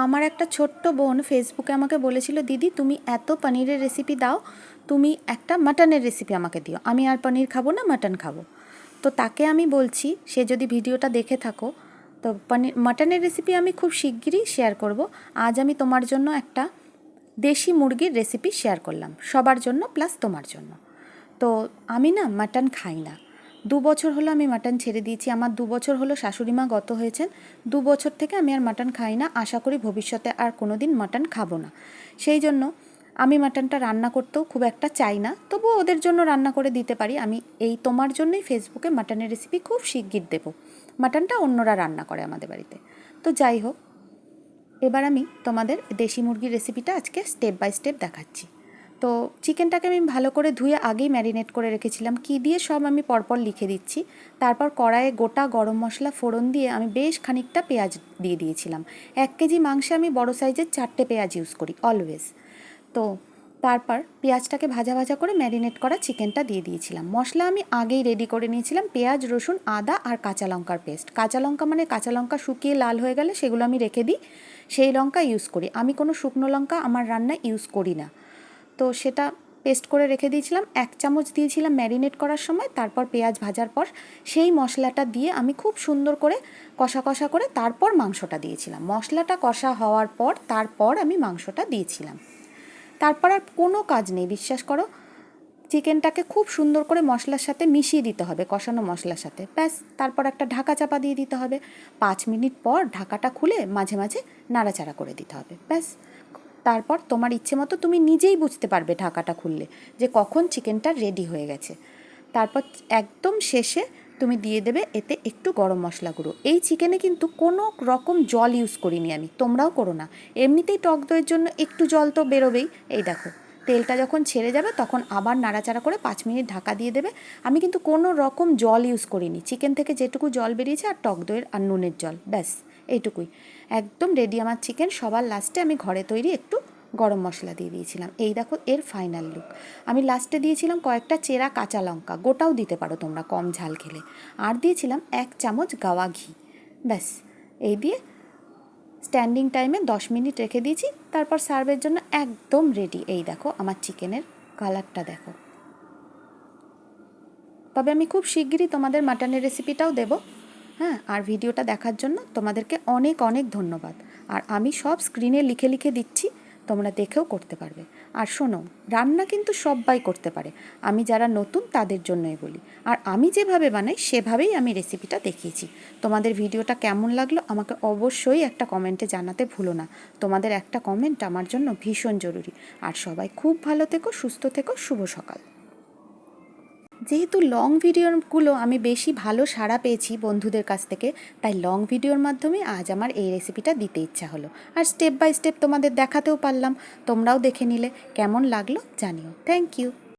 আমার একটা ছোট্ট বোন ফেসবুকে আমাকে বলেছিল, দিদি তুমি এত পনিরের রেসিপি দাও, তুমি একটা মাটনের রেসিপি আমাকে দিও। আমি আর পনির খাবো না, মাটন খাবো। তো তাকে আমি বলছি, সে যদি ভিডিওটা দেখে থাকো, তো মাটনের রেসিপি আমি খুব শিগগিরই শেয়ার করব। আজ আমি তোমার জন্য একটা দেশি মুরগির রেসিপি শেয়ার করলাম, সবার জন্য প্লাস তোমার জন্য। তো আমি না মাটন খাই না। 2 বছর হলো আমি মাটন ছেড়ে দিয়েছি। আমার 2 বছর হলো শাশুড়ি মা গত হয়েছেন। 2 বছর থেকে আমি আর মাটন খাই না। আশা করি ভবিষ্যতে আর কোনো দিন মাটন খাবো না। সেই জন্য আমি মাটনটা রান্না করতেও খুব একটা চাই না, তবুও ওদের জন্য রান্না করে দিতে পারি। আমি এই তোমার জন্যই ফেসবুকে মাটনের রেসিপি খুব শিগগির দেবো। মাটনটা অন্যরা রান্না করে আমাদের বাড়িতে। তো যাই হোক, এবার আমি তোমাদের দেশি মুরগির রেসিপিটা আজকে স্টেপ বাই স্টেপ দেখাচ্ছি। তো চিকেনটাকে আমি ভালো করে ধুয়ে আগেই ম্যারিনেট করে রেখেছিলাম। কী দিয়ে সব আমি পরপর লিখে দিচ্ছি। তারপর কড়াইয়ে গোটা গরম মশলা ফোড়ন দিয়ে আমি বেশ খানিকটা পেঁয়াজ দিয়ে দিয়েছিলাম। 1 কেজি মাংসে আমি বড় সাইজের 4টে পেঁয়াজ ইউজ করি অলওয়েজ। তো তারপর পেঁয়াজটাকে ভাজা ভাজা করে ম্যারিনেট করা চিকেনটা দিয়ে দিয়েছিলাম। মশলা আমি আগেই রেডি করে নিয়েছিলাম, পেঁয়াজ, রসুন, আদা আর কাঁচা লঙ্কার পেস্ট। কাঁচা লঙ্কা মানে কাঁচা লঙ্কা শুকিয়ে লাল হয়ে গেলে সেগুলো আমি রেখে দিই, সেই লঙ্কা ইউজ করি। আমি কোনো শুকনো লঙ্কা আমার রান্নায় ইউজ করি না। তো সেটা পেস্ট করে রেখে দিয়েছিলাম। 1 চামচ দিয়েছিলাম ম্যারিনেট করার সময়। তারপর পেঁয়াজ ভাজার পর সেই মশলাটা দিয়ে আমি খুব সুন্দর করে কষা কষা করে তারপর মাংসটা দিয়েছিলাম। মশলাটা কষা হওয়ার পর তারপর আমি মাংসটা দিয়েছিলাম। তারপর আর কোনো কাজ নেই, বিশ্বাস করো। চিকেনটাকে খুব সুন্দর করে মশলার সাথে মিশিয়ে দিতে হবে, কষানো মশলার সাথে। ব্যাস, তারপর একটা ঢাকা চাপা দিয়ে দিতে হবে। 5 মিনিট পর ঢাকাটা খুলে মাঝে মাঝে নাড়াচাড়া করে দিতে হবে। ব্যাস, তারপর তোমার ইচ্ছে মতো তুমি নিজেই বুঝতে পারবে ঢাকাটা খুললে যে কখন চিকেনটা রেডি হয়ে গেছে। তারপর একদম শেষে তুমি দিয়ে দেবে এতে একটু গরম মশলা গুঁড়ো। এই চিকেনে কিন্তু কোনো রকম জল ইউজ করিনি আমি, তোমরাও করো না। এমনিতেই টক দইয়ের জন্য একটু জল তো বেরোবেই। এই দেখো, তেলটা যখন ছেড়ে যাবে তখন আবার নাড়াচাড়া করে 5 মিনিট ঢাকা দিয়ে দেবে। আমি কিন্তু কোনো রকম জল ইউজ করিনি। চিকেন থেকে যেটুকু জল বেরিয়েছে আর টক দইয়ের আর নুনের জল, ব্যাস এইটুকুই। একদম রেডি আমার চিকেন। সবার লাস্টে আমি ঘরে তৈরি একটু গরম মশলা দিয়ে দিয়েছিলাম। এই দেখো এর ফাইনাল লুক। আমি লাস্টে দিয়েছিলাম কয়েকটা চেরা কাঁচা লঙ্কা, গোটাও দিতে পারো তোমরা কম ঝাল খেলে। আর দিয়েছিলাম 1 চামচ গাওয়া ঘি। ব্যাস, এই দিয়ে স্ট্যান্ডিং টাইমে 10 মিনিট রেখে দিয়েছি। তারপর সার্ভের জন্য একদম রেডি। এই দেখো আমার চিকেনের কালারটা দেখো। তবে আমি খুব শিগগিরই তোমাদের মাটনের রেসিপিটাও দেবো। হ্যাঁ, আর ভিডিওটা দেখার জন্য তোমাদেরকে অনেক অনেক ধন্যবাদ। আর আমি সব স্ক্রিনে লিখে লিখে দিচ্ছি, তোমরা দেখেও করতে পারবে। আর শোনো, রান্না কিন্তু সবাই করতে পারে, আমি যারা নতুন তাদের জন্যই বলি। আর আমি যেভাবে বানাই সেভাবেই আমি রেসিপিটা দেখিয়েছি। তোমাদের ভিডিওটা কেমন লাগলো আমাকে অবশ্যই একটা কমেন্টে জানাতে ভুলো না। তোমাদের একটা কমেন্ট আমার জন্য ভীষণ জরুরি। আর সবাই খুব ভালো থেকো, সুস্থ থেকো, শুভ সকাল। যেহেতু লং ভিডিওগুলো আমি বেশি ভালো সাড়া পেয়েছি বন্ধুদের কাছ থেকে, তাই লং ভিডিওর মাধ্যমে আজ আমার এই রেসিপিটা দিতে ইচ্ছা হলো। আর স্টেপ বাই স্টেপ তোমাদের দেখাতেও পারলাম, তোমরাও দেখে নিলে। কেমন লাগলো জানিও। Thank you.